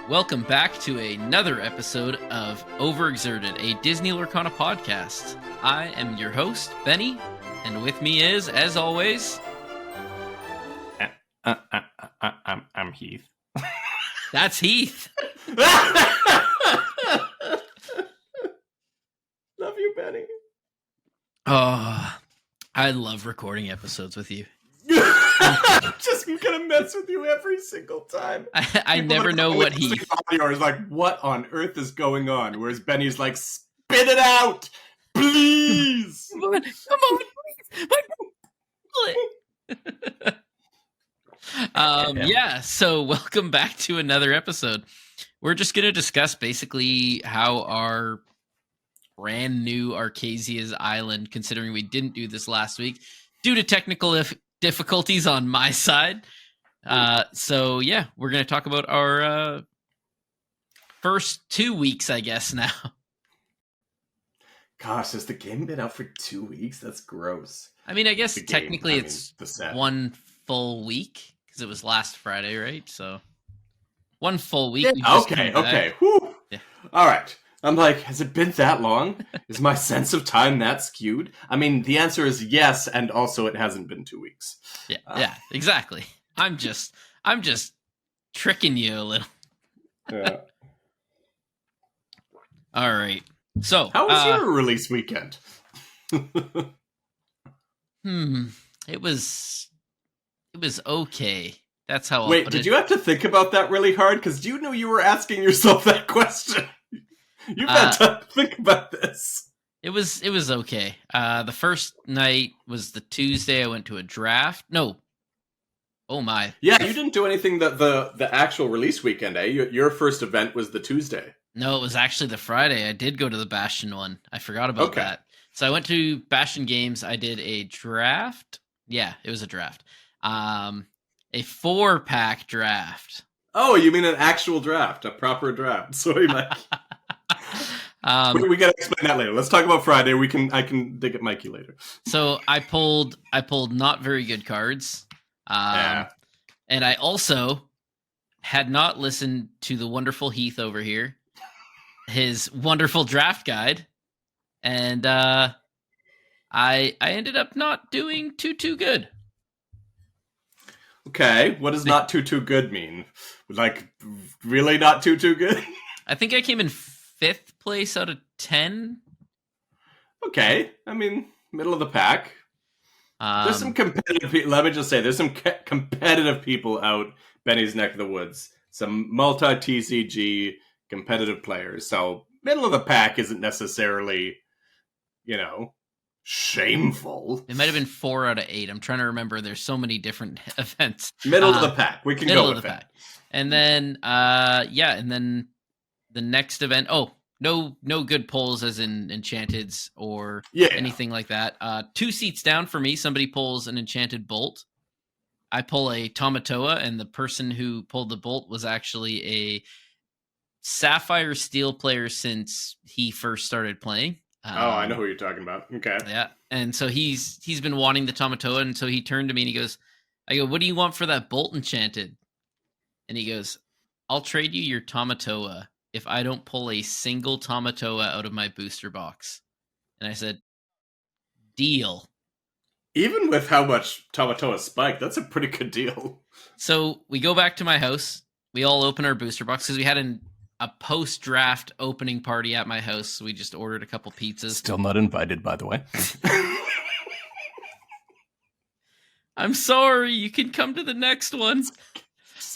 Welcome back to another episode of Overexerted, a Disney Lorcana podcast. I am your host, Benny, and with me is, as always... I'm Heath. That's Heath. Love you, Benny. Oh, I love recording episodes with you. Just gonna mess with you every single time. I never know what Heath... Audio is like, what on earth is going on? Whereas Benny's like, spit it out, please. Come on, please. Yeah, so welcome back to another episode. We're just going to discuss basically how our brand new Archazia's island, considering we didn't do this last week, due to technical difficulties on my side. So yeah, we're going to talk about our first 2 weeks, I guess, now. Gosh, has the game been out for 2 weeks? That's gross. I mean, I guess technically it's 1 full week, because it was last Friday, right? So 1 full week. Yeah, okay. Whew. Yeah. All right. I'm like, has it been that long? Is my sense of time that skewed? I mean, the answer is yes, and also it hasn't been 2 weeks. Yeah, exactly. I'm just tricking you a little. Yeah. All right. So, how was your release weekend? It was okay. That's how. Wait, did you have to think about that really hard? Because you knew you were asking yourself that question. You've had time to think about this. It was okay. The first night was the Tuesday. I went to a draft. No. Oh my. Yeah, you didn't do anything the actual release weekend, eh? Your first event was the Tuesday. No, it was actually the Friday. I did go to the Bastion one. I forgot about that. So I went to Bastion Games. I did a draft. Yeah, it was a draft. A 4-pack draft. Oh, you mean an actual draft, a proper draft? Sorry, Mike. We gotta explain that later. Let's talk about Friday. I can dig at Mikey later. So I pulled not very good cards. Yeah. And I also had not listened to the wonderful Heath over here, his wonderful draft guide, and I ended up not doing too good. Okay, what does not too good mean? Like, really not too good? I think I came in 5th place out of 10. Okay, I mean, middle of the pack. There's some competitive people. Let me just say, there's some competitive people out Benny's neck of the woods. Some multi-TCG competitive players. So middle of the pack isn't necessarily, shameful. It might have been 4 out of 8. I'm trying to remember. There's so many different events. Middle of the pack. We can go with that. Pack. And then, and then the next event. Oh, no good pulls as in Enchanteds or anything like that. 2 seats down for me, somebody pulls an Enchanted Bolt. I pull a Tamatoa, and the person who pulled the Bolt was actually a Sapphire Steel player since he first started playing. I know who you're talking about. Okay. Yeah, and so he's been wanting the Tamatoa, and so he turned to me and he goes, I go, what do you want for that Bolt Enchanted? And he goes, I'll trade you your Tamatoa if I don't pull a single Tamatoa out of my booster box. And I said, deal. Even with how much Tamatoa spiked, that's a pretty good deal. So we go back to my house. We all open our booster box because we had a post-draft opening party at my house. So we just ordered a couple pizzas. Still not invited, by the way. I'm sorry. You can come to the next one.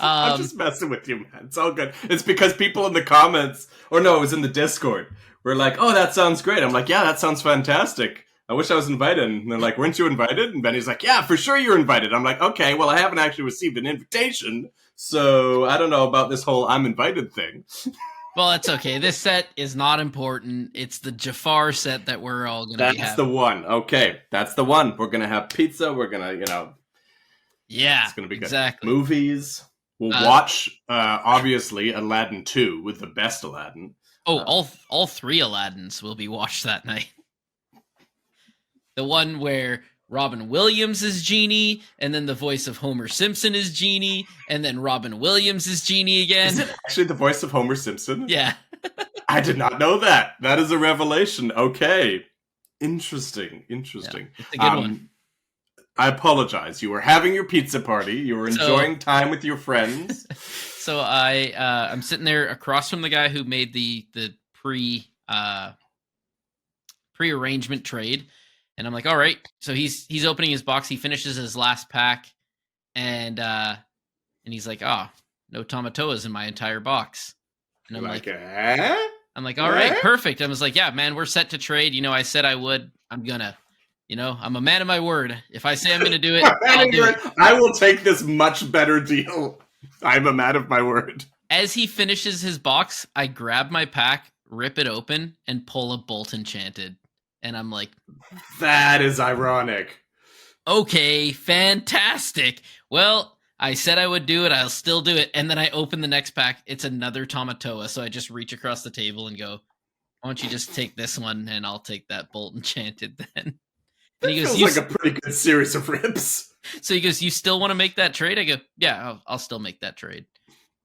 I'm just messing with you, man. It's all good. It's because people in the comments, or no, it was in the Discord, were like, oh, that sounds great. I'm like, yeah, that sounds fantastic. I wish I was invited. And they're like, weren't you invited? And Benny's like, yeah, for sure you're invited. I'm like, okay, well, I haven't actually received an invitation, so I don't know about this whole I'm invited thing. Well, it's okay. This set is not important. It's the Jafar set that we're all going to be having. That's the one. Okay, that's the one. We're going to have pizza. We're going to, Yeah, it's going to be good. Exactly. Movies. We'll watch, obviously, Aladdin 2 with the best Aladdin. All 3 Aladdins will be watched that night. The one where Robin Williams is Genie, and then the voice of Homer Simpson is Genie, and then Robin Williams is Genie again. Is it actually the voice of Homer Simpson? Yeah. I did not know that. That is a revelation. Okay. Interesting. Yeah, it's a good one. I apologize. You were having your pizza party. You were enjoying time with your friends. So I'm sitting there across from the guy who made the pre-arrangement trade, and I'm like, all right. So he's opening his box. He finishes his last pack, and he's like, oh, no Tamatoas in my entire box. And I'm like, all right, perfect. I was like, yeah, man, we're set to trade. I said I would. I'm gonna. I'm a man of my word. If I say I'm going to do it, I'll do it. I will take this much better deal. I'm a man of my word. As he finishes his box, I grab my pack, rip it open, and pull a Bolt Enchanted. And I'm like, that is ironic. Okay, fantastic. Well, I said I would do it. I'll still do it. And then I open the next pack. It's another Tamatoa. So I just reach across the table and go, why don't you just take this one and I'll take that Bolt Enchanted then. And he goes, feels like a pretty good series of rips. So he goes, you still want to make that trade? I go, yeah, I'll still make that trade.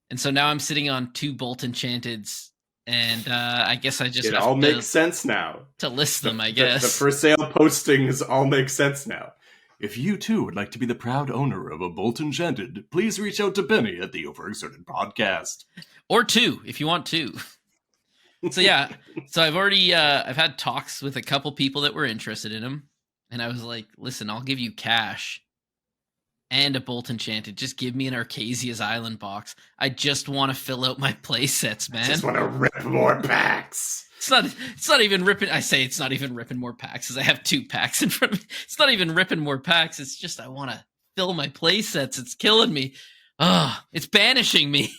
And so now I'm sitting on 2 Bolt Enchanteds, and I guess I just it all makes sense now to list them. I guess the for sale postings all make sense now. If you too would like to be the proud owner of a Bolt Enchanted, please reach out to Benny at the Overexerted podcast, or 2 if you want 2. So yeah, so I've already I've had talks with a couple people that were interested in them. And I was like, listen, I'll give you cash and a Bolt Enchanted. Just give me an Archazia's Island box. I just want to fill out my play sets, man. I just want to rip more packs. It's not even ripping. I say it's not even ripping more packs because I have 2 packs in front of me. It's not even ripping more packs. It's just I want to fill my play sets. It's killing me. It's banishing me.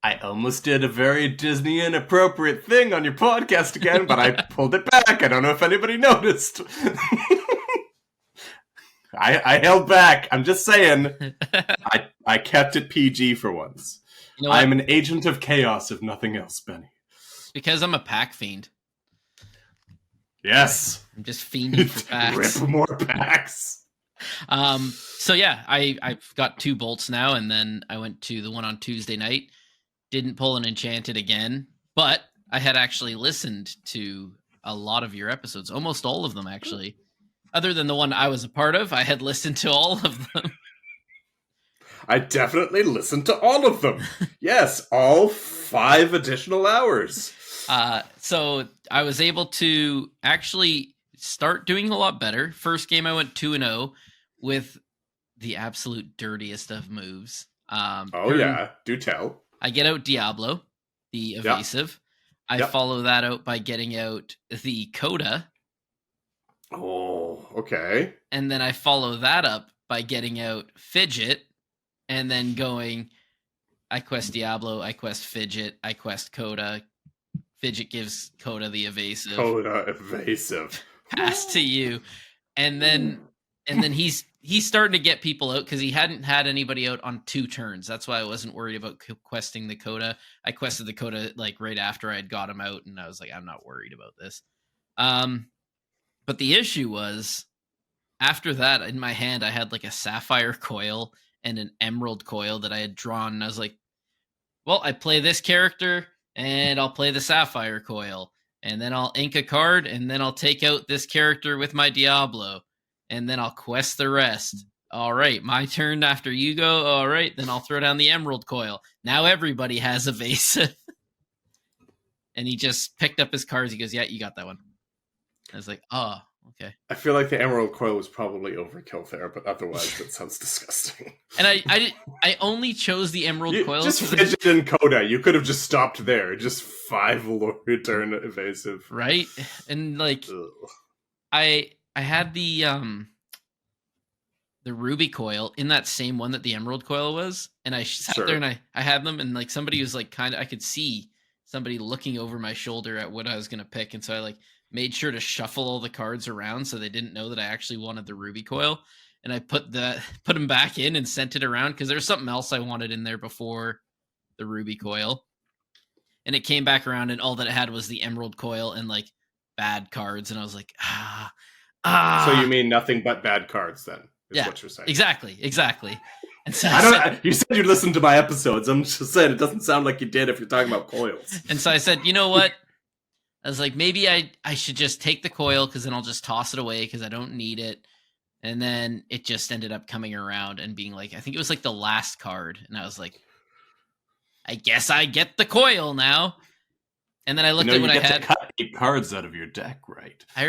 I almost did a very Disney inappropriate thing on your podcast again, but I pulled it back. I don't know if anybody noticed. I held back. I'm just saying. I kept it PG for once. I'm an agent of chaos, if nothing else, Benny. Because I'm a pack fiend. Yes. I'm just fiending for packs. Rip more packs. So yeah, I've got 2 bolts now, and then I went to the one on Tuesday night. Didn't pull an Enchanted again, but I had actually listened to a lot of your episodes, almost all of them actually. Other than the one I was a part of, I had listened to all of them. I definitely listened to all of them. Yes, all 5 additional hours. So I was able to actually start doing a lot better. First game I went 2-0 with the absolute dirtiest of moves. Yeah, do tell. I get out Diablo, the evasive. Yep. I follow that out by getting out the Coda. Oh, okay. And then I follow that up by getting out Fidget, and then going, I quest Diablo, I quest Fidget, I quest Coda. Fidget gives Coda the evasive. Coda evasive. Pass to you. And then he's starting to get people out because he hadn't had anybody out on 2 turns. That's why I wasn't worried about questing the Coda. I quested the Coda like right after I had got him out, and I was like, I'm not worried about this. But the issue was, after that, in my hand, I had like a Sapphire coil and an Emerald coil that I had drawn, and I was like, well, I play this character, and I'll play the Sapphire coil, and then I'll ink a card, and then I'll take out this character with my Diablo. And then I'll quest the rest. All right, my turn after you go. All right, then I'll throw down the Emerald coil. Now everybody has evasive. And he just picked up his cards. He goes, yeah, you got that one. I was like, oh, okay. I feel like the Emerald coil was probably overkill there, but otherwise that sounds disgusting. And I only chose the Emerald coil. Just Fidget and Coda. You could have just stopped there. Just 5 return evasive. Right? And like, I had the Ruby coil in that same one that the Emerald coil was, and I sat there and I had them, and like somebody was like I could see somebody looking over my shoulder at what I was gonna pick, and so I like made sure to shuffle all the cards around so they didn't know that I actually wanted the Ruby coil, and I put them back in and sent it around because there's something else I wanted in there before the Ruby coil, and it came back around, and all that it had was the Emerald coil and like bad cards, and I was like, So you mean nothing but bad cards then, is what you're saying. Exactly. And so you said you listened to my episodes. I'm just saying it doesn't sound like you did if you're talking about coils. And so I said, you know what? I was like, maybe I should just take the coil because then I'll just toss it away because I don't need it. And then it just ended up coming around and being like, I think it was like the last card. And I was like, I guess I get the coil now. And then I looked at what I had. To cut 8 cards out of your deck, right? I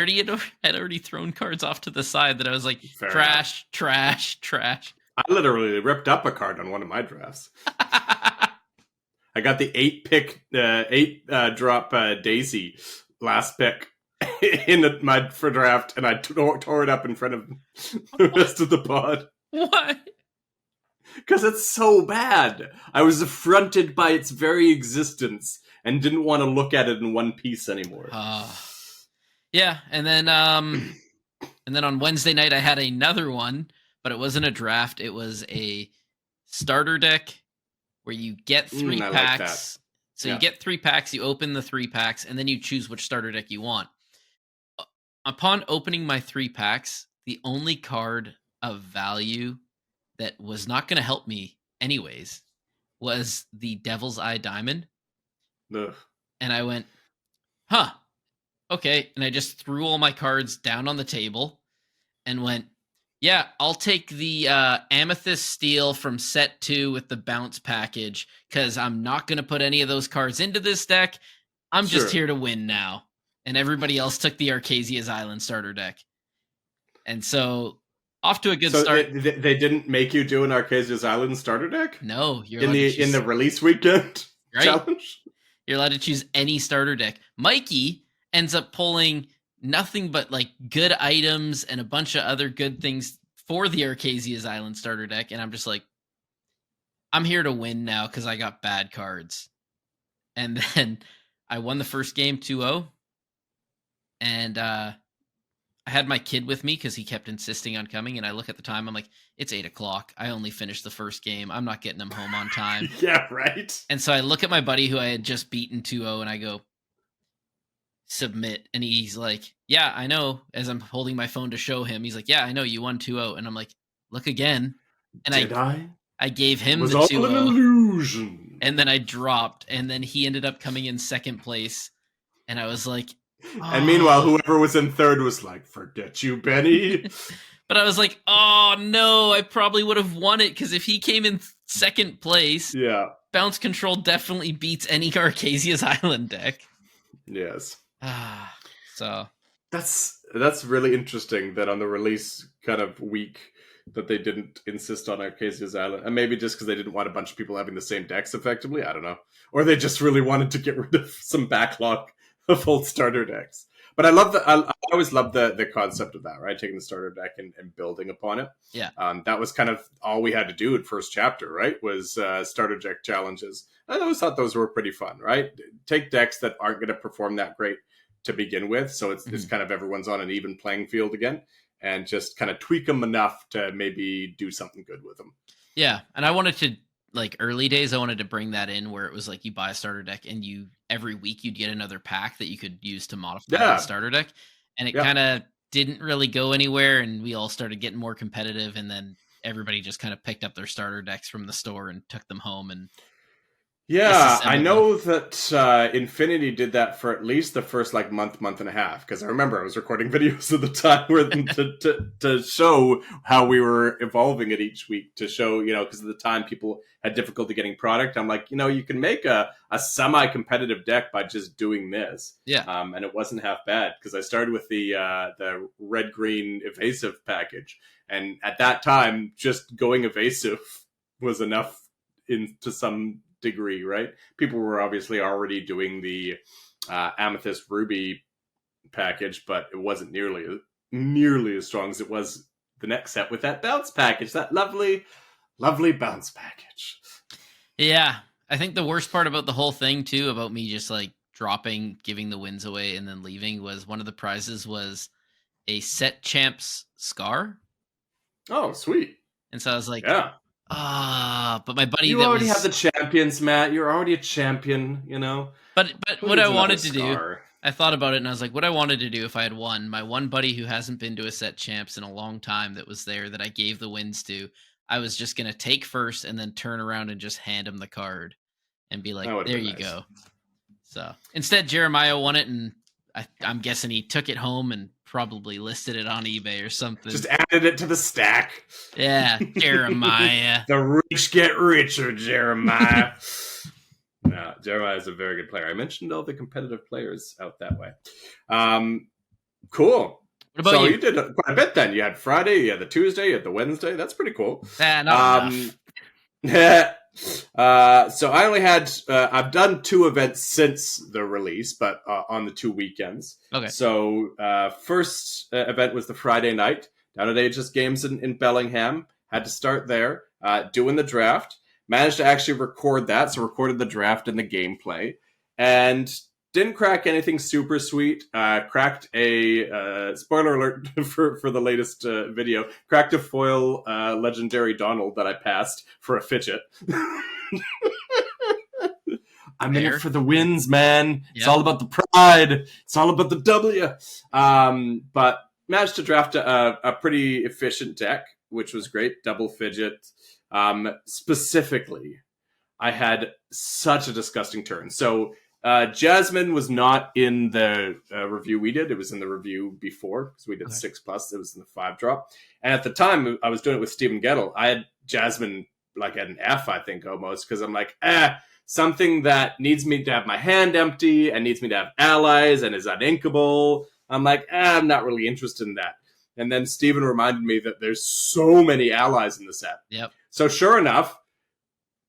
had already thrown cards off to the side that I was like, Fair trash, enough. trash, trash. I literally ripped up a card on one of my drafts. I got the 8 drop Daisy last pick in my draft, and I tore it up in front of the rest of the pod. Why? Because it's so bad. I was affronted by its very existence and didn't want to look at it in one piece anymore. Yeah, and then on Wednesday night I had another one, but it wasn't a draft. It was a starter deck where you get 3 packs. Like so you get 3 packs, you open the 3 packs, and then you choose which starter deck you want. Upon opening my 3 packs, the only card of value that was not going to help me anyways was the Devil's Eye Diamond. Ugh. And I went, huh, okay. And I just threw all my cards down on the table and went, yeah, I'll take the Amethyst Steel from set 2 with the bounce package because I'm not going to put any of those cards into this deck. I'm just here to win now. And everybody else took the Archazia's Island starter deck. And so off to a good start. They didn't make you do an Archazia's Island starter deck? No, you're in the release weekend challenge. You're allowed to choose any starter deck. Mikey ends up pulling nothing but like good items and a bunch of other good things for the Archazia's Island starter deck, and I'm just like, I'm here to win now because I got bad cards. And then I won the first game 2-0, and I had my kid with me because he kept insisting on coming, and I look at the time, I'm like, it's 8:00. I only finished the first game. I'm not getting him home on time. Yeah, right. And so I look at my buddy who I had just beaten 2-0, and I go, submit. And he's like, yeah, I know. As I'm holding my phone to show him, he's like, yeah, I know, you won 2-0. And I'm like, look again. And I gave him the 2-0. It was all an illusion. And then I dropped, and then he ended up coming in second place. And I was like, oh. And meanwhile, whoever was in third was like, forget you, Benny. But I was like, oh no, I probably would have won it because if he came in second place, Bounce Control definitely beats any Archazia's Island deck. Yes. So that's really interesting that on the release kind of week that they didn't insist on Archazia's Island, and maybe just because they didn't want a bunch of people having the same decks effectively, I don't know, or they just really wanted to get rid of some backlog of old starter decks. But I always love the concept of that, right? Taking the starter deck and building upon it. Yeah. That was kind of all we had to do in first chapter, right? Was starter deck challenges. I always thought those were pretty fun, right? Take decks that aren't going to perform that great to begin with, so it's kind of everyone's on an even playing field again, and just kind of tweak them enough to maybe do something good with them. Yeah, and I wanted to, like early days, I wanted to bring that in where it was like you buy a starter deck and every week you'd get another pack that you could use to modify the starter deck, and it kind of didn't really go anywhere, and we all started getting more competitive, and then everybody just kind of picked up their starter decks from the store and took them home and yeah, I know that Infinity did that for at least the first like month and a half, because I remember I was recording videos at the time where to show how we were evolving it each week, to show, because at the time people had difficulty getting product. I'm like, you can make a semi-competitive deck by just doing this. Yeah. And it wasn't half bad, because I started with the red-green evasive package. And at that time, just going evasive was enough to some degree, right? People were obviously already doing the Amethyst Ruby package, but it wasn't nearly as strong as it was the next set with that bounce package, that lovely bounce package. Yeah, I think the worst part about the whole thing too, about me just like dropping, giving the wins away, and then leaving, was one of the prizes was a Set Champs Scar. Oh, sweet. And so I was like, yeah. But my buddy, you already have the champions, Matt. You're already a champion, But what I wanted to do I thought about it and I was like, what I wanted to do if I had won, my one buddy who hasn't been to a set champs in a long time that was there that I gave the wins to, I was just going to take first and then turn around and just hand him the card and be like, That would have there been you nice. go. So instead, Jeremiah won it, and I'm guessing he took it home and probably listed it on eBay or something. Just added it to the stack. Yeah, Jeremiah. The rich get richer, Jeremiah. No, Jeremiah is a very good player. I mentioned all the competitive players out that way. Cool. What about you? You did quite a bit then. You had Friday, you had the Tuesday, you had the Wednesday. That's pretty cool. Not enough. So I only had I've done 2 events since the release, but on the 2 weekends. Okay. So first event was the Friday night down at Aegis Games in Bellingham. Had to start there, doing the draft. Managed to actually record that, so recorded the draft and the gameplay, and didn't crack anything super sweet. Cracked a spoiler alert for the latest video. Cracked a foil legendary Donald that I passed for a fidget. I'm in it for the wins, man. Yep. It's all about the pride. It's all about the W. But managed to draft a pretty efficient deck, which was great. Double fidget. Specifically, I had such a disgusting turn. So Jasmine was not in the review we did. It was in the review before, because we did 6+. It was in the 5 drop. And at the time, I was doing it with Stephen Gettle. I had Jasmine like at an F, I think, almost, because I'm like, something that needs me to have my hand empty and needs me to have allies and is uninkable. I'm like, I'm not really interested in that. And then Stephen reminded me that there's so many allies in the set. Yep. So sure enough,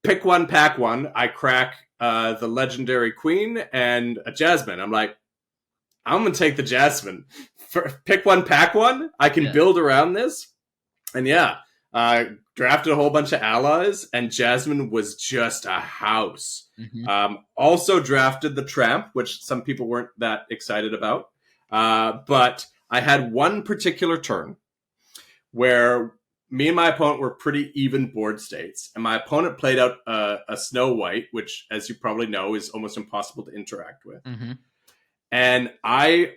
pick one, pack one. I crack the legendary queen and a Jasmine. I'm like, I'm going to take the Jasmine. Pick one, pack one. I can build around this. And drafted a whole bunch of allies, and Jasmine was just a house. Mm-hmm. Also drafted the Tramp, which some people weren't that excited about. But I had one particular turn where me and my opponent were pretty even board states, and my opponent played out a Snow White, which, as you probably know, is almost impossible to interact with. Mm-hmm. And I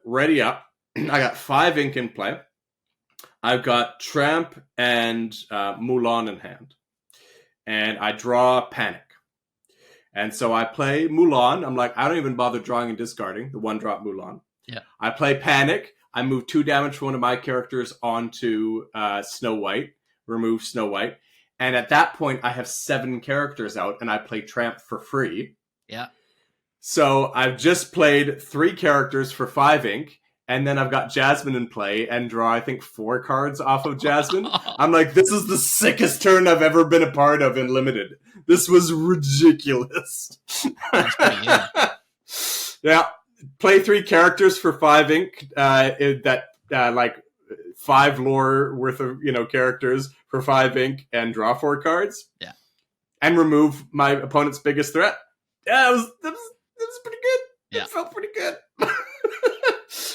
ready up. I got 5 ink in play. I've got Tramp and Mulan in hand. And I draw Panic. And so I play Mulan. I'm like, I don't even bother drawing and discarding the 1-drop Mulan. Yeah. I play Panic. I move 2 damage for one of my characters onto Snow White. Remove Snow White. And at that point, I have 7 characters out, and I play Tramp for free. Yeah. So I've just played 3 characters for 5 ink. And then I've got Jasmine in play and draw, I think, 4 cards off of Jasmine. I'm like, this is the sickest turn I've ever been a part of in Limited. This was ridiculous. That's pretty good. Yeah. Play 3 characters for 5 ink. Like 5 lore worth of characters for 5 ink and draw 4 cards. Yeah. And remove my opponent's biggest threat. Yeah, it was pretty good. Yeah. It felt pretty good.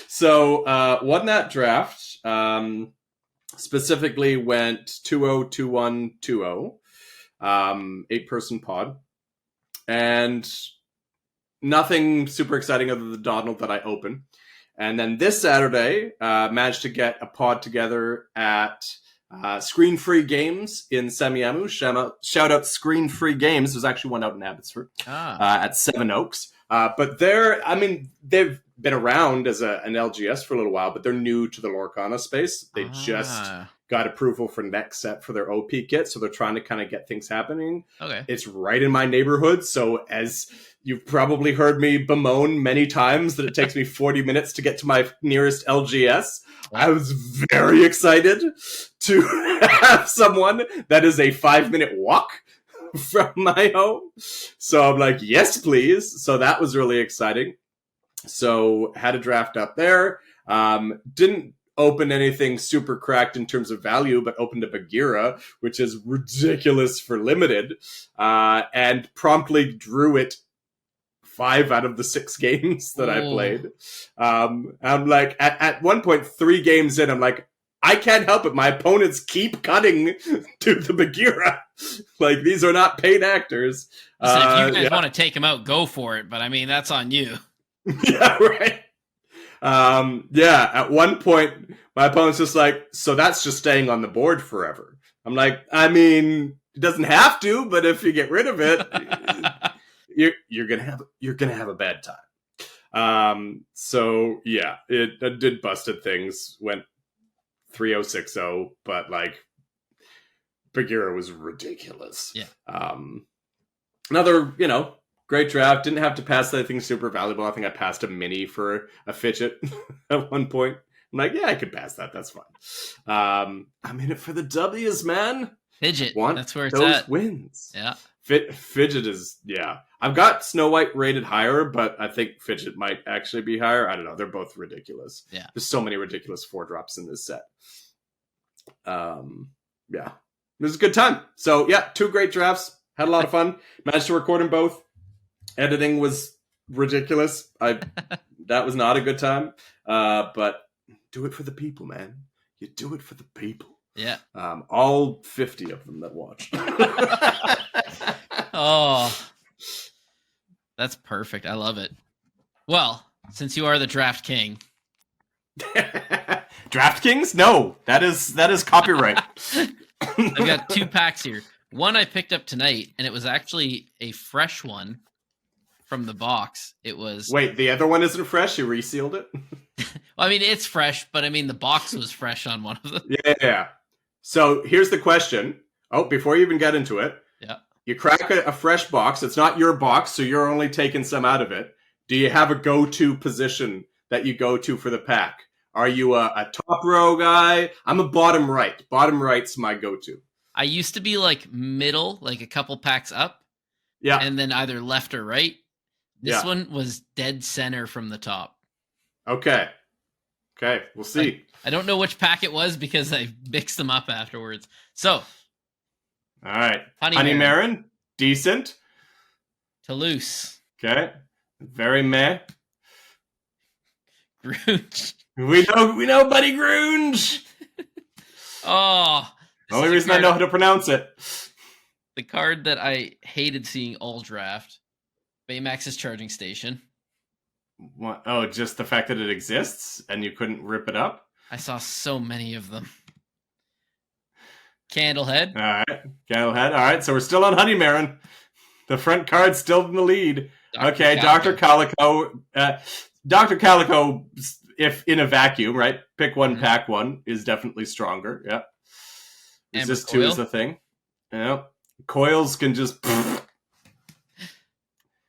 So, won that draft. Specifically went 2-0, 2-1, 2-0. 8-person pod. And nothing super exciting other than the Donald that I open. And then this Saturday, managed to get a pod together at Screen Free Games in Semiahmoo. Shout out Screen Free Games. There's actually one out in Abbotsford at Seven Oaks. But they've been around as an LGS for a little while, but they're new to the Lorcana space. They just got approval for next set for their OP kit, so they're trying to kind of get things happening. Okay. It's right in my neighborhood, so as you've probably heard me bemoan many times that it takes me 40 minutes to get to my nearest LGS, I was very excited to have someone that is a 5-minute walk from my home. So I'm like, yes, please. So that was really exciting. So had a draft up there. Didn't open anything super cracked in terms of value, but opened a Bagheera, which is ridiculous for Limited, and promptly drew it 5 out of the 6 games that I played. I'm like, at one point, 3 games in, I'm like, I can't help it. My opponents keep cutting to the Bagheera. Like, these are not paid actors. Listen, if you guys want to take him out, go for it. But I mean, that's on you. Yeah, right. Yeah, at one point, my opponent's just like, so that's just staying on the board forever. I'm like, I mean, it doesn't have to, but if you get rid of it, you're gonna have a bad time. So yeah, it did busted things, went 3-0-6-0, but like Bagheera was ridiculous. Yeah. Another, great draft. Didn't have to pass anything super valuable. I think I passed a mini for a fidget at one point. I'm like, yeah, I could pass that. That's fine. I'm in it for the W's, man. Fidget. That's where it's those at. Wins. Yeah. Fidget is, yeah. I've got Snow White rated higher, but I think Fidget might actually be higher. I don't know. They're both ridiculous. Yeah. There's so many ridiculous 4-drops in this set. Yeah. It was a good time. So, yeah, 2 great drafts. Had a lot of fun. Managed to record them both. Editing was ridiculous. That was not a good time. But do it for the people, man. You do it for the people. Yeah. All 50 of them that watched. Oh, that's perfect. I love it. Well, since you are the Draft King. Draft Kings? No, that is copyright. I've got 2 packs here. One I picked up tonight, and it was actually a fresh one from the box. It was... Wait, the other one isn't fresh? You resealed it? Well, I mean, it's fresh, but I mean, the box was fresh on one of them. Yeah. So here's the question. Oh, before you even get into it. Yeah. You crack a fresh box. It's not your box, so you're only taking some out of it. Do you have a go-to position that you go to for the pack? Are you a top row guy? I'm a bottom right. Bottom right's my go-to. I used to be like middle, like a couple packs up. Yeah. And then either left or right. This one was dead center from the top. Okay, we'll see. I don't know which pack it was because I mixed them up afterwards. So. All right. Honey Marin, decent. Toulouse. Okay. Very meh. Grunge. We know Buddy Grunge. Oh. The only reason I know how to pronounce it. The card that I hated seeing all draft. Baymax's charging station. What? Oh, just the fact that it exists and you couldn't rip it up? I saw so many of them. Candlehead. All right. Candlehead. All right. So we're still on Honey Marin. The front card's still in the lead. Okay. Dr. Calico. Dr. Calico, if in a vacuum, right? Pick one, pack one, is definitely stronger. Yeah. Resist 2 is the thing. Yeah. Coils can just...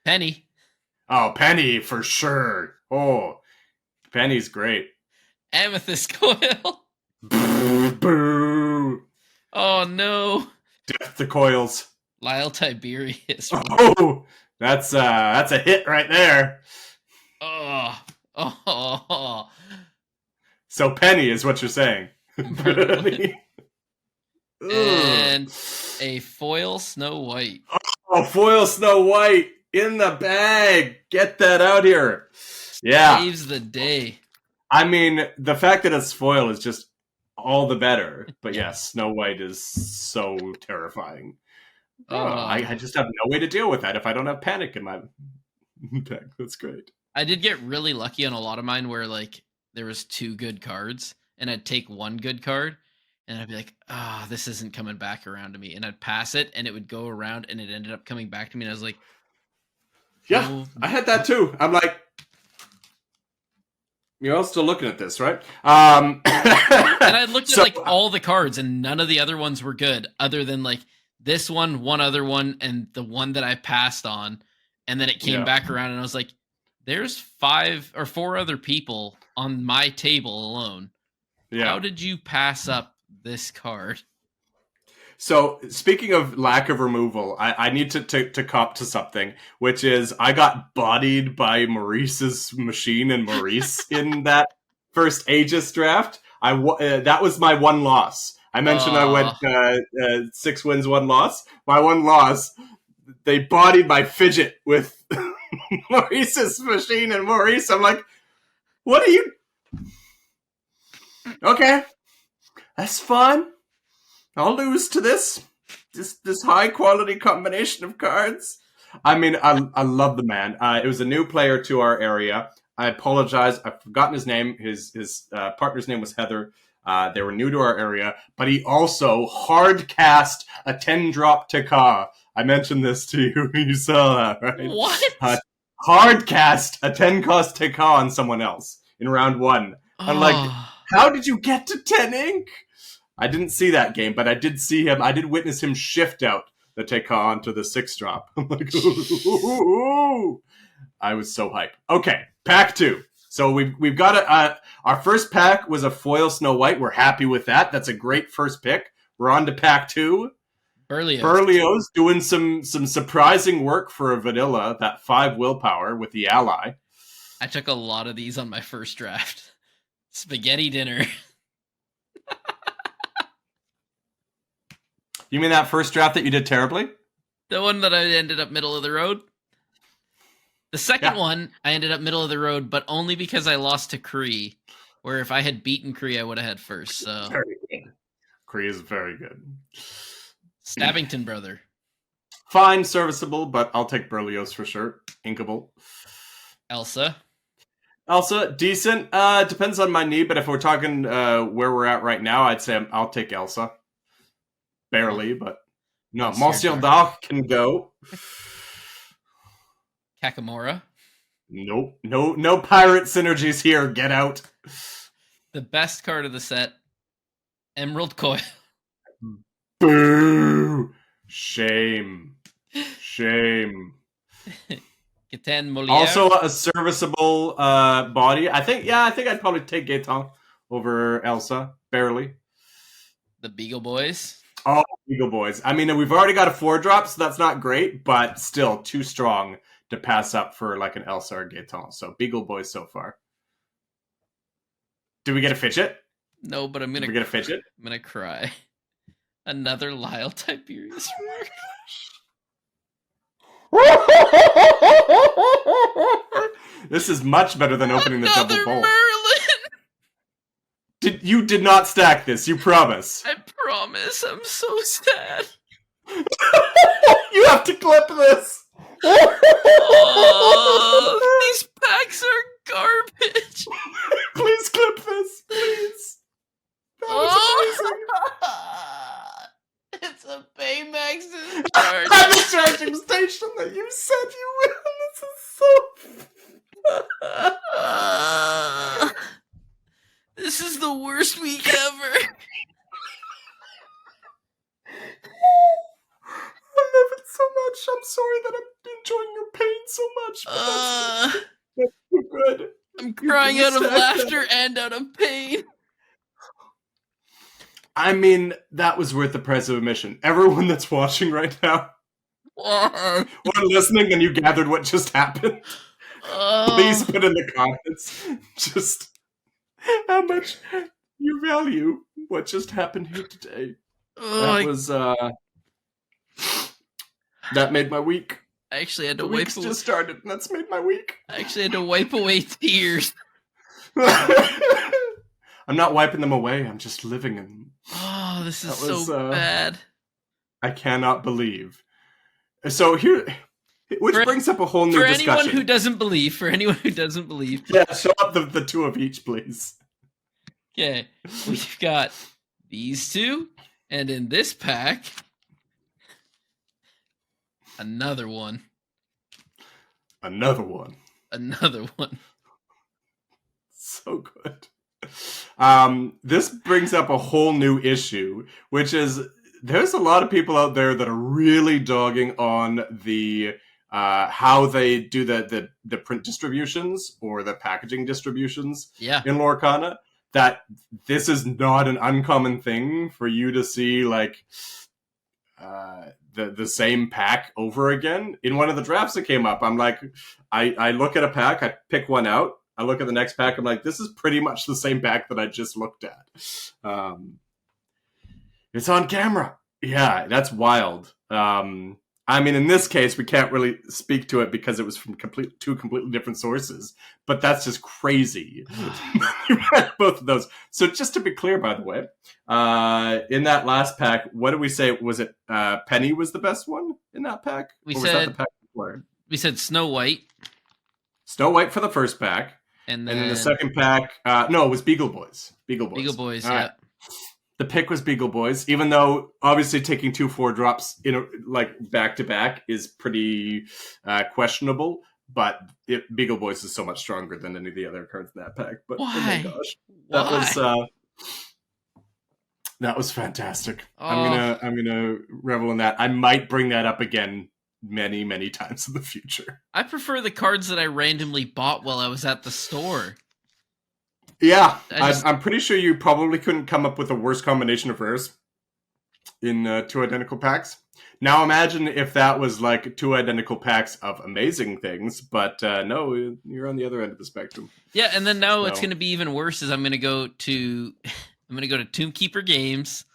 Penny. Oh, Penny, for sure. Oh, Penny's great. Amethyst Coil. Boo. Oh, no. Death to Coils. Lyle Tiberius. Oh, that's a hit right there. Oh. So Penny is what you're saying. Penny. And a foil Snow White. Oh, foil Snow White in the bag. Get that out here. Yeah. Saves the day. I mean, the fact that it's foil is just all the better. But yes, Snow White is so terrifying. I just have no way to deal with that if I don't have panic in my deck. That's great. I did get really lucky on a lot of mine where like there was 2 good cards and I'd take 1 good card and I'd be like, this isn't coming back around to me. And I'd pass it and it would go around and it ended up coming back to me. And I was like, yeah, I had that too. I'm like, you're all still looking at this, right? And I looked at like all the cards and none of the other ones were good other than like this one other one, and the one that I passed on. And then it came back around and I was like, there's 5 or 4 other people on my table alone. Yeah. How did you pass up this card? So, speaking of lack of removal, I need to cop to something, which is I got bodied by Maurice's machine and Maurice in that first Aegis draft. That was my one loss. I mentioned I went 6 wins, 1 loss. My one loss, they bodied my fidget with Maurice's machine and Maurice. I'm like, what are you... Okay, that's fine. I'll lose to this high quality combination of cards. I mean, I love the man. It was a new player to our area. I apologize. I've forgotten his name. His partner's name was Heather. They were new to our area, but he also hard cast a 10-drop Tekka. I mentioned this to you. You saw that, right? What? Hard cast a 10-cost Tekka on someone else in round 1. I'm like, how did you get to 10 ink? I didn't see that game, but I did see him. I did witness him shift out the Tekka onto the 6-drop. I'm like, ooh. I was so hyped. Okay, pack 2. So we've got our first pack was a foil Snow White. We're happy with that. That's a great first pick. We're on to pack 2. Berlioz doing some surprising work for a vanilla. That 5 willpower with the ally. I took a lot of these on my first draft. Spaghetti dinner. You mean that first draft that you did terribly? The one that I ended up middle of the road? The second one, I ended up middle of the road, but only because I lost to Kree. Where if I had beaten Kree, I would have had first. So very good. Kree is very good. Stabbington brother. Fine, serviceable, but I'll take Berlioz for sure. Inkable. Elsa, decent. Depends on my need, but if we're talking where we're at right now, I'd say I'll take Elsa. Barely, but no. Monsieur Dark can go. Kakamora. Nope. No pirate synergies here. Get out. The best card of the set. Emerald Coil. Boo. Shame. Gaten Moliere. Also a serviceable body. I think I'd probably take Gaetan over Elsa. Barely. The Beagle Boys. Oh, Beagle Boys. I mean, we've already got a 4-drop, so that's not great, but still too strong to pass up for like an Elsa or Gaetan. So Beagle Boys so far. Did we get a fidget? No, but I'm gonna. Did we get a fidget? I'm gonna cry. Another Lyle Tiberius. This is much better than opening the double bowl. Merlin. You did not stack this, you promise. I promise. I'm so sad. You have to clip this. Oh, these packs are garbage. Please clip this, please. That was amazing. It's a Baymax card. At the charging station that you said you will. This is so... This is the worst week ever. I love it so much. I'm sorry that I'm enjoying your pain so much. That's so good. I'm crying out of laughter and out of pain. I mean, that was worth the price of admission. Everyone that's watching right now, or listening, and you gathered what just happened, please put in the comments just how much you value what just happened here today. That made my week. I actually had to wipe away. Just started, and that's made my week. I actually had to wipe away tears. I'm not wiping them away. I'm just living in them. Oh, this is so bad. I cannot believe. So here, which brings up a whole new discussion. For anyone who doesn't believe. Yeah, show up the 2 of each, please. Okay, we've got these 2, and in this pack, another one. So good. This brings up a whole new issue, which is there's a lot of people out there that are really dogging on the how they do the print distributions or the packaging distributions in Lorcana. That this is not an uncommon thing for you to see like the same pack over again. In one of the drafts that came up, I'm like, I look at a pack, I pick one out, I look at the next pack, I'm like, this is pretty much the same pack that I just looked at. It's on camera. Yeah, that's wild. I mean, in this case, we can't really speak to it because it was from two completely different sources. But that's just crazy. You read both of those. So just to be clear, by the way, in that last pack, what did we say? Was it Penny was the best one in that pack? We said for? We said Snow White. Snow White for the first pack. And then the second pack, no, it was Beagle Boys. Beagle Boys. Beagle Boys, All yeah. right. The pick was Beagle Boys, even though obviously taking 2 4-drops back to back is pretty questionable. But Beagle Boys is so much stronger than any of the other cards in that pack. But why? Oh my gosh, that was fantastic. Oh. I'm gonna revel in that. I might bring that up again many, many times in the future. I prefer the cards that I randomly bought while I was at the store. Yeah, I'm pretty sure you probably couldn't come up with a worse combination of rares in 2 identical packs. Now imagine if that was like 2 identical packs of amazing things, but no, you're on the other end of the spectrum. Yeah, and then now it's going to be even worse. Is I'm going to go to Tombkeeper Games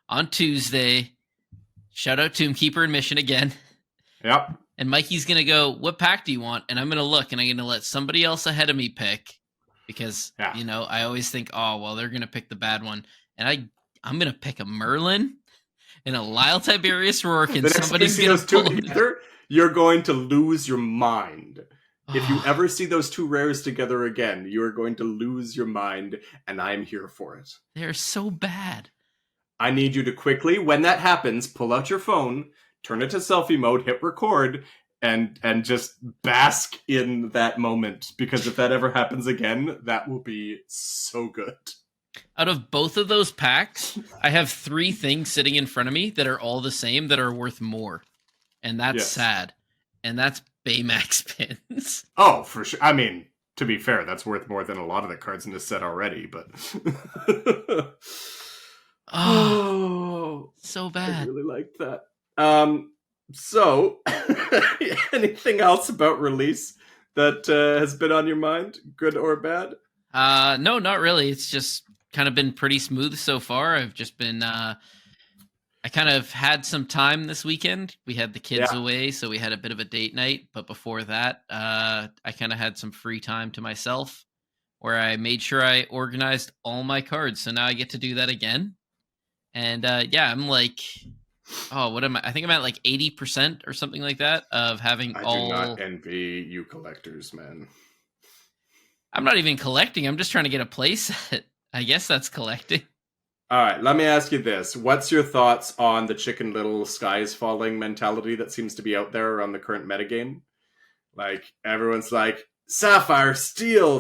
on Tuesday. Shout out Tombkeeper and Mission again. Yep. And Mikey's going to go, what pack do you want? And I'm going to look, and I'm going to let somebody else ahead of me pick. Because, I always think, oh, well, they're going to pick the bad one. And I'm going to pick a Merlin and a Lyle Tiberius Rourke, and somebody's going to pull together. You're going to lose your mind. If you ever see those 2 rares together again, you are going to lose your mind, and I'm here for it. They're so bad. I need you to quickly, when that happens, pull out your phone, turn it to selfie mode, hit record, and just bask in that moment. Because if that ever happens again, that will be so good. Out of both of those packs, I have 3 things sitting in front of me that are all the same that are worth more. And that's sad. And that's Baymax pins. Oh, for sure. I mean, to be fair, that's worth more than a lot of the cards in this set already, but... so bad. I really liked that. So, anything else about release that has been on your mind, good or bad? No, not really. It's just kind of been pretty smooth so far. I've just been, I kind of had some time this weekend. We had the kids away, so we had a bit of a date night. But before that, I kind of had some free time to myself where I made sure I organized all my cards. So now I get to do that again. And I'm like... Oh, what am I? I think I'm at like 80% or something like that of having I all... do not envy you collectors, man. I'm not even collecting. I'm just trying to get a play set. I guess that's collecting. All right, let me ask you this. What's your thoughts on the Chicken Little sky is falling mentality that seems to be out there around the current metagame? Like, everyone's like, Sapphire, Steel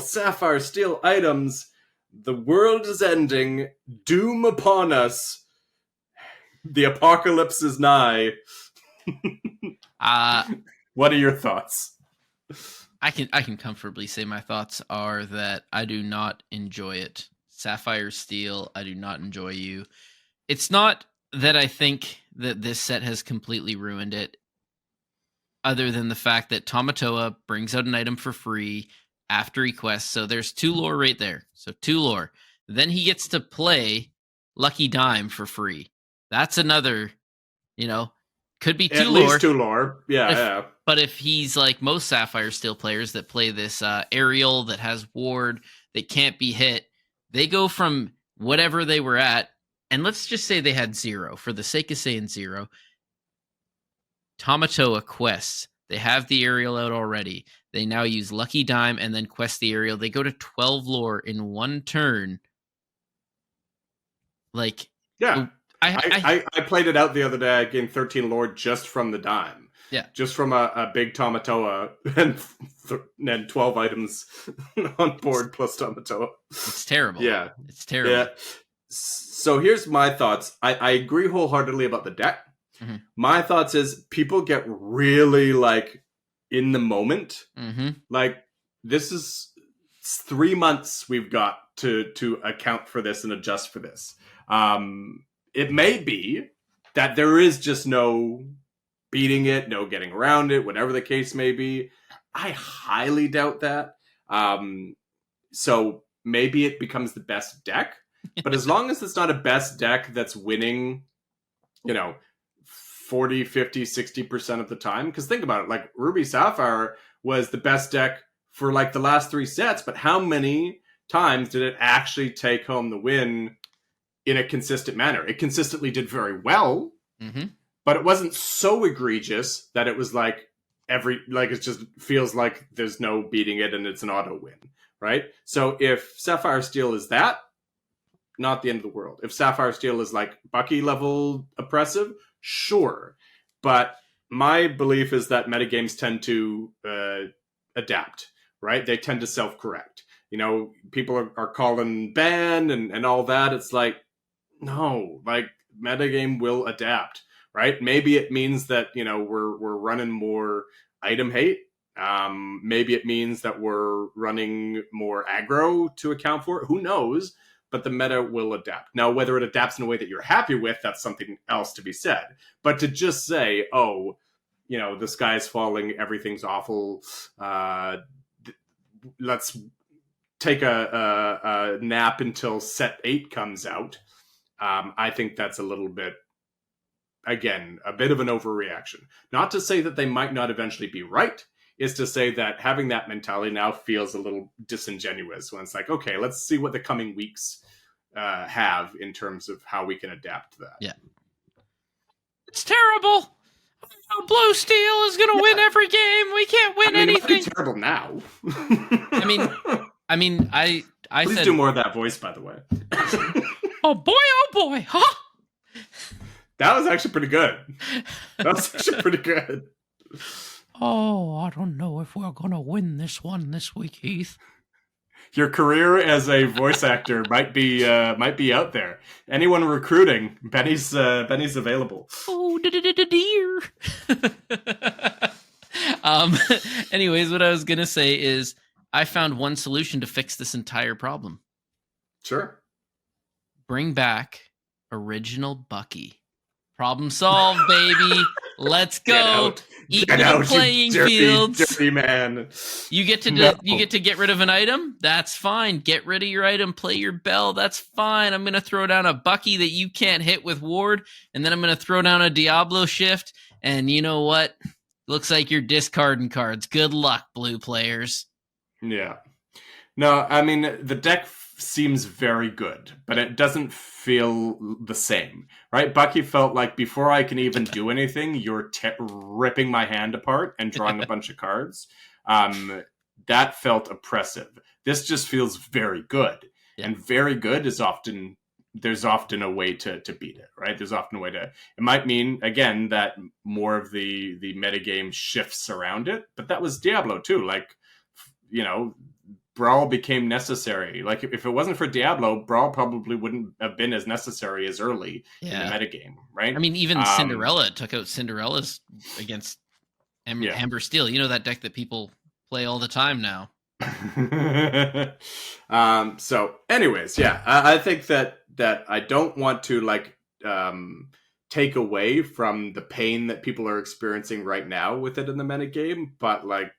items. The world is ending. Doom upon us. The apocalypse is nigh. What are your thoughts? I can comfortably say my thoughts are that I do not enjoy it. Sapphire Steel, I do not enjoy you. It's not that I think that this set has completely ruined it, other than the fact that Tamatoa brings out an item for free after he quests. So there's 2 lore right there. So 2 lore. Then he gets to play Lucky Dime for free. That's another, could be 2 lore. At least 2 lore. Yeah. But if he's like most Sapphire Steel players that play this aerial that has ward that can't be hit, they go from whatever they were at, and let's just say they had 0, for the sake of saying 0. Tamatoa quests. They have the aerial out already. They now use Lucky Dime and then quest the aerial. They go to 12 lore in 1 turn. Like, yeah. I played it out the other day. I gained 13 lore just from the dime. Yeah. Just from a big Tamatoa and 12 items on board plus Tamatoa. It's terrible. Yeah. It's terrible. Yeah. So here's my thoughts. I agree wholeheartedly about the deck. Mm-hmm. My thoughts is people get really like in the moment. Mm-hmm. Like this is 3 months we've got to account for this and adjust for this. It may be that there is just no beating it, no getting around it, whatever the case may be. I highly doubt that. So maybe it becomes the best deck. But as long as it's not a best deck that's winning, 40, 50, 60% of the time. Because think about it, like Ruby Sapphire was the best deck for like the last 3 sets. But how many times did it actually take home the win in a consistent manner? It consistently did very well, mm-hmm. but it wasn't so egregious that it was like it just feels like there's no beating it and it's an auto win, right? So if Sapphire Steel is that, not the end of the world. If Sapphire Steel is like Bucky level oppressive, sure. But my belief is that metagames tend to adapt, right? They tend to self-correct. You know, people are calling ban and all that. It's like, no, like metagame will adapt, right? Maybe it means that, you know, we're running more item hate. Maybe it means that we're running more aggro to account for it. Who knows? But the meta will adapt. Now, whether it adapts in a way that you're happy with, that's something else to be said. But to just say, oh, you know, the sky's falling, everything's awful, let's take a nap until set 8 comes out, I think that's a little bit, again, a bit of an overreaction. Not to say that they might not eventually be right, is to say that having that mentality now feels a little disingenuous when it's like, okay, let's see what the coming weeks have in terms of how we can adapt to that. Yeah. It's terrible. Blue Steel is going to win every game. We can't win anything. It might be terrible now. I Please said, do more of that voice, by the way. oh boy, huh? That was actually pretty good. Oh, I don't know if we're going to win this one this week, Heath. Your career as a voice actor might be out there. Anyone recruiting, Benny's available. Oh, dear. Anyways, what I was going to say is I found one solution to fix this entire problem. Sure. Bring back original Bucky. Problem solved, baby. Let's go. Equal playing fields. Dirty man. You get to get rid of an item. That's fine. Get rid of your item. Play your bell. That's fine. I'm gonna throw down a Bucky that you can't hit with Ward, and then I'm gonna throw down a Diablo shift. And you know what? Looks like you're discarding cards. Good luck, blue players. Yeah. No, I mean the deck seems very good, but it doesn't feel the same, right? Bucky felt like before I can even do anything, you're ripping my hand apart and drawing a bunch of cards. That felt oppressive. This just feels very good. Yeah. And very good is often, there's often a way to beat it, right? There's often a way to, it might mean, again, that more of the metagame shifts around it, but that was Diablo too. Like, you know, Brawl became necessary. Like, if it wasn't for Diablo, Brawl probably wouldn't have been as necessary as early in the metagame, right? I mean, even Cinderella took out Cinderella's against Amber Steel. You know, that deck that people play all the time now. So, anyways, yeah, I think that I don't want to, like, take away from the pain that people are experiencing right now with it in the metagame, but, like,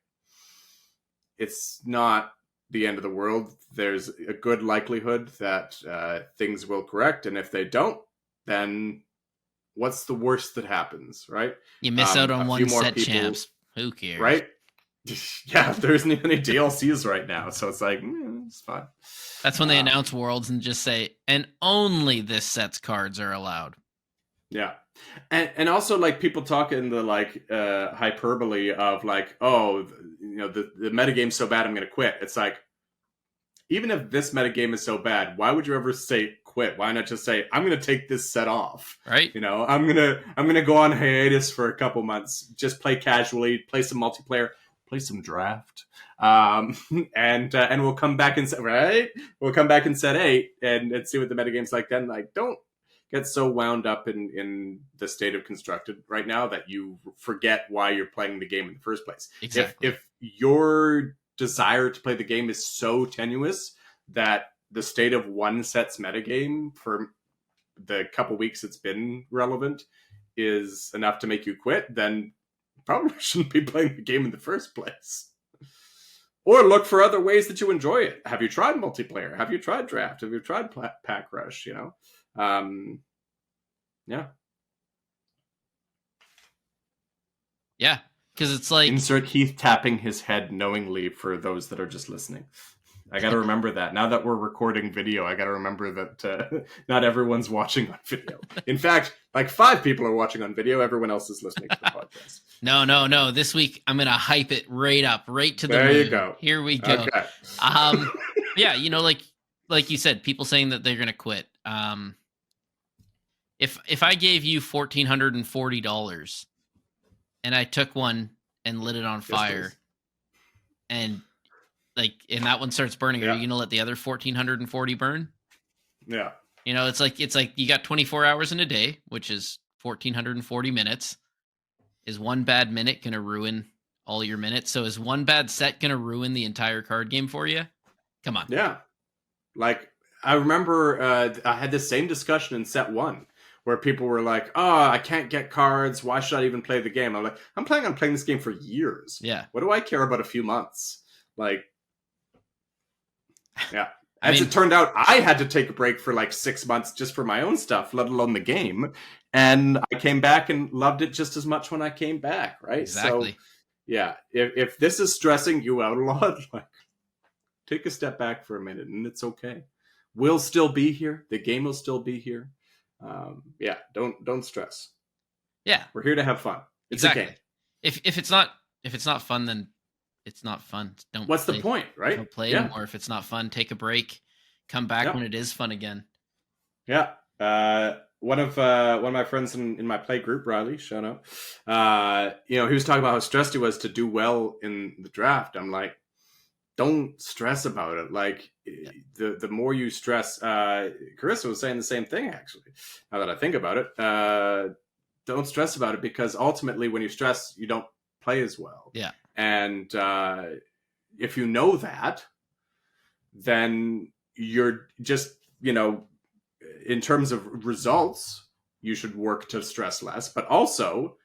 it's not the end of the world. There's a good likelihood that things will correct, and if they don't, then what's the worst that happens, right? You miss out on one set champs. Who cares, right? Yeah, there isn't even any DLCs right now, so it's like it's fine. That's when they announce Worlds and just say, and only this set's cards are allowed. Yeah. And also, like, people talk in the, like, hyperbole of, like, oh, you know, the metagame's so bad I'm going to quit. It's like, even if this metagame is so bad, why would you ever say quit? Why not just say, I'm going to take this set off? Right. You know, I'm going to go on hiatus for a couple months, just play casually, play some multiplayer, play some draft. And we'll come back in We'll come back in set 8 and see what the metagame's like then. Like, don't get so wound up in the state of constructed right now that you forget why you're playing the game in the first place. Exactly. If your desire to play the game is so tenuous that the state of one set's metagame for the couple weeks it's been relevant is enough to make you quit, then you probably shouldn't be playing the game in the first place. Or look for other ways that you enjoy it. Have you tried multiplayer? Have you tried draft? Have you tried pack rush? You know? Yeah, because it's like insert Heath tapping his head knowingly for those that are just listening. I got to remember that. Now that we're recording video, I got to remember that not everyone's watching on video. In fact, like 5 people are watching on video. Everyone else is listening to the podcast. No. This week, I'm going to hype it right up, right to the moon. There you go. Here we go. Okay. Yeah, like you said, people saying that they're going to quit. If I gave you $1,440 and I took one and lit it on fire, and that one starts burning, are you going to let the other 1,440 burn? Yeah. It's like you got 24 hours in a day, which is 1,440 minutes. Is one bad minute going to ruin all your minutes? So is one bad set going to ruin the entire card game for you? Come on. Yeah. Like, I remember I had this same discussion in set 1 where people were like, oh, I can't get cards. Why should I even play the game? I'm like, I'm planning on playing this game for years. Yeah. What do I care about a few months? Like, yeah. As it turned out, I had to take a break for like 6 months just for my own stuff, let alone the game. And I came back and loved it just as much when I came back, right? Exactly. So, yeah, if this is stressing you out a lot, like, take a step back for a minute, and it's okay. We'll still be here. The game will still be here. Yeah, don't stress. Yeah, we're here to have fun. It's exactly. a game. If it's not fun, then it's not fun. What's the point, right? Don't play anymore if it's not fun. Take a break. Come back when it is fun again. Yeah. One of my friends in my play group, Riley, shout out. He was talking about how stressed he was to do well in the draft. I'm like, don't stress about it. Like, the more you stress, Carissa was saying the same thing, actually. Now that I think about it, don't stress about it, because ultimately when you stress, you don't play as well. Yeah. And if you know that, then you're just, in terms of results, you should work to stress less. But also,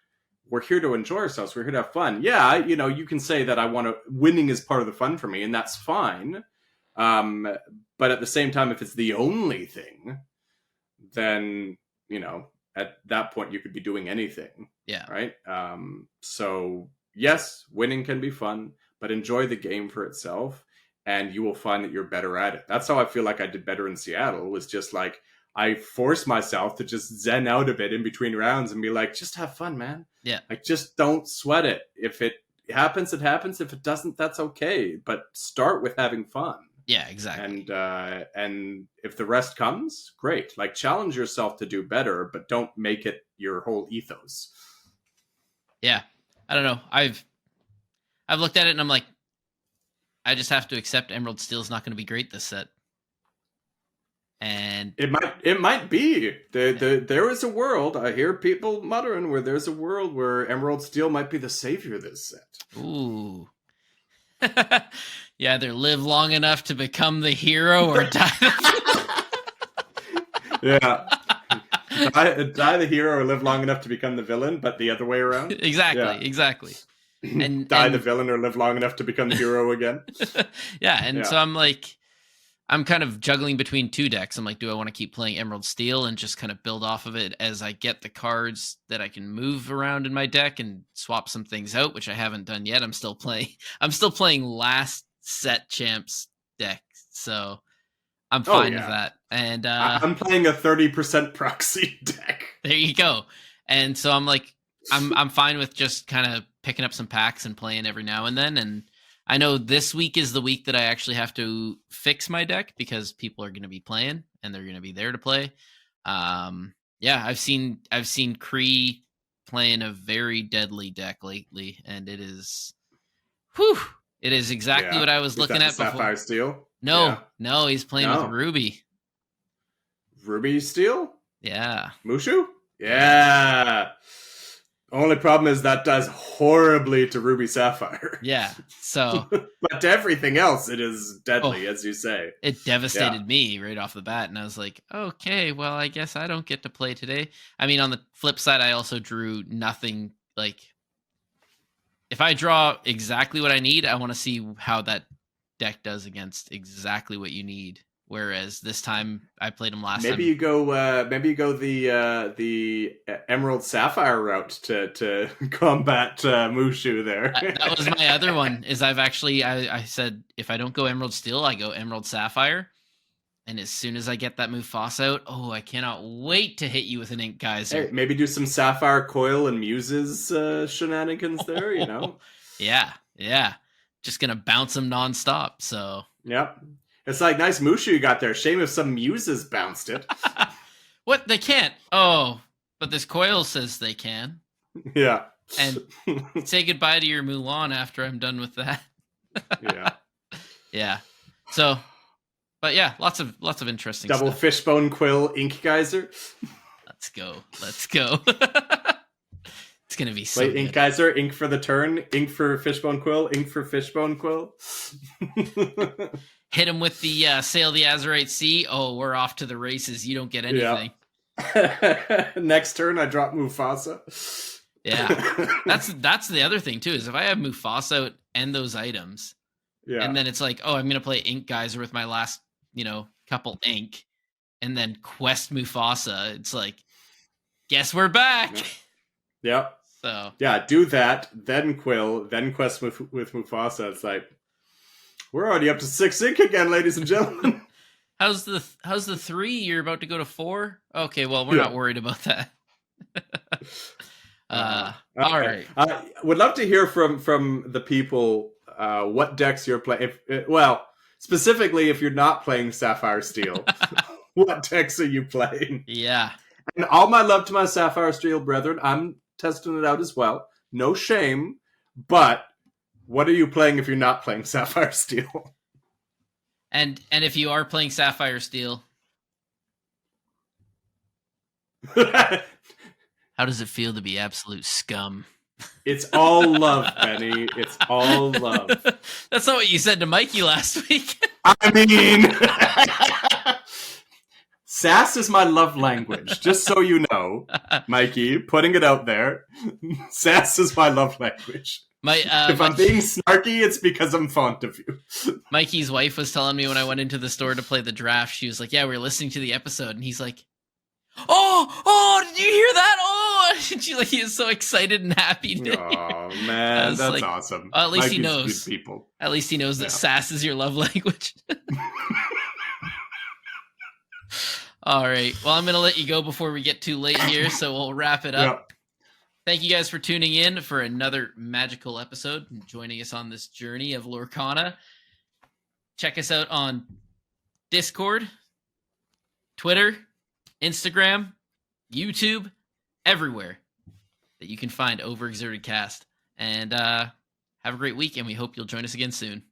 we're here to enjoy ourselves. We're here to have fun. Yeah, you can say that winning is part of the fun for me, and that's fine. But at the same time, if it's the only thing, then, at that point you could be doing anything. Yeah. Right? So yes, winning can be fun, but enjoy the game for itself, and you will find that you're better at it. That's how I feel like I did better in Seattle, was just like, I forced myself to just zen out a bit in between rounds and be like, just have fun, man. Yeah. Like, just don't sweat it. If it happens, it happens. If it doesn't, that's okay. But start with having fun. Yeah, exactly. And if the rest comes, great. Like, challenge yourself to do better, but don't make it your whole ethos. Yeah. I don't know. I've looked at it and I'm like, I just have to accept Emerald Steel's not going to be great this set. And it might be. There is a world, I hear people muttering, where there's a world where Emerald Steel might be the savior of this set. Ooh. You either live long enough to become the hero or die. Yeah. Die the hero or live long enough to become the villain, but the other way around. Exactly. And the villain or live long enough to become the hero again. Yeah, so I'm kind of juggling between 2 decks. I'm like, do I want to keep playing Emerald Steel and just kind of build off of it as I get the cards that I can move around in my deck and swap some things out, which I haven't done yet. I'm still playing last set champs deck, so I'm fine with that. And I'm playing a 30% proxy deck. There you go. And so I'm like, I'm fine with just kind of picking up some packs and playing every now and then. And I know this week is the week that I actually have to fix my deck, because people are going to be playing and they're going to be there to play. I've seen Kree playing a very deadly deck lately, and it is exactly what I was looking at before. Sapphire Steel? No, he's playing with Ruby. Ruby Steel? Yeah. Mushu? Yeah. Only problem is that does horribly to Ruby Sapphire. Yeah, so... But to everything else, it is deadly, as you say. It devastated me right off the bat, and I was like, okay, well, I guess I don't get to play today. I mean, on the flip side, I also drew nothing, like... If I draw exactly what I need, I want to see how that deck does against exactly what you need. Whereas this time I played him last time. Maybe you go the Emerald Sapphire route to combat Mushu there. That was my other one. Is I said if I don't go Emerald Steel, I go Emerald Sapphire. And as soon as I get that Mufasa out, I cannot wait to hit you with an Ink Geyser. Hey, maybe do some Sapphire Coil and Muses shenanigans there, you know? Yeah. Just going to bounce them nonstop, so... Yep. It's like, nice Mushu you got there. Shame if some Muses bounced it. What? They can't? Oh, but this Coil says they can. Yeah. And say goodbye to your Mulan after I'm done with that. Yeah. Yeah. So... But yeah, lots of interesting Double stuff. Fishbone Quill Ink Geyser. Let's go. It's gonna be so Wait, good. Ink Geyser, ink for the turn, ink for Fishbone Quill, ink for Fishbone Quill. Hit him with the Sail the Azurite Sea. Oh, we're off to the races. You don't get anything. Yeah. Next turn, I drop Mufasa. Yeah, that's the other thing too. Is if I have Mufasa and those items, and then it's like, I'm gonna play Ink Geyser with my last, couple ink, and then quest Mufasa. It's like, guess we're back. Yep. So yeah, do that, then Quill, then quest with Mufasa. It's like we're already up to 6 ink again, ladies and gentlemen. How's the 3? You're about to go to 4. Okay, well we're not worried about that. All right. I would love to hear from the people what decks you're playing. Specifically, if you're not playing Sapphire Steel, what decks are you playing? Yeah. And all my love to my Sapphire Steel brethren. I'm testing it out as well. No shame. But what are you playing if you're not playing Sapphire Steel? And if you are playing Sapphire Steel, how does it feel to be absolute scum? It's all love, Benny. It's all love. That's not what you said to Mikey last week. I mean, sass is my love language. Just so you know, Mikey, putting it out there. Sass is my love language. If I'm being snarky, it's because I'm fond of you. Mikey's wife was telling me when I went into the store to play the draft, she was like, yeah, we were listening to the episode, and he's like, oh, did you hear that? Oh, and he is so excited and happy. Oh man, that's awesome. At least Mikey's he knows. Good people. At least he knows that sass is your love language. All right. Well, I'm going to let you go before we get too late here, so we'll wrap it up. Yep. Thank you guys for tuning in for another magical episode and joining us on this journey of Lorcana. Check us out on Discord, Twitter, Instagram, YouTube, everywhere that you can find Overexerted Cast. And have a great week, and we hope you'll join us again soon.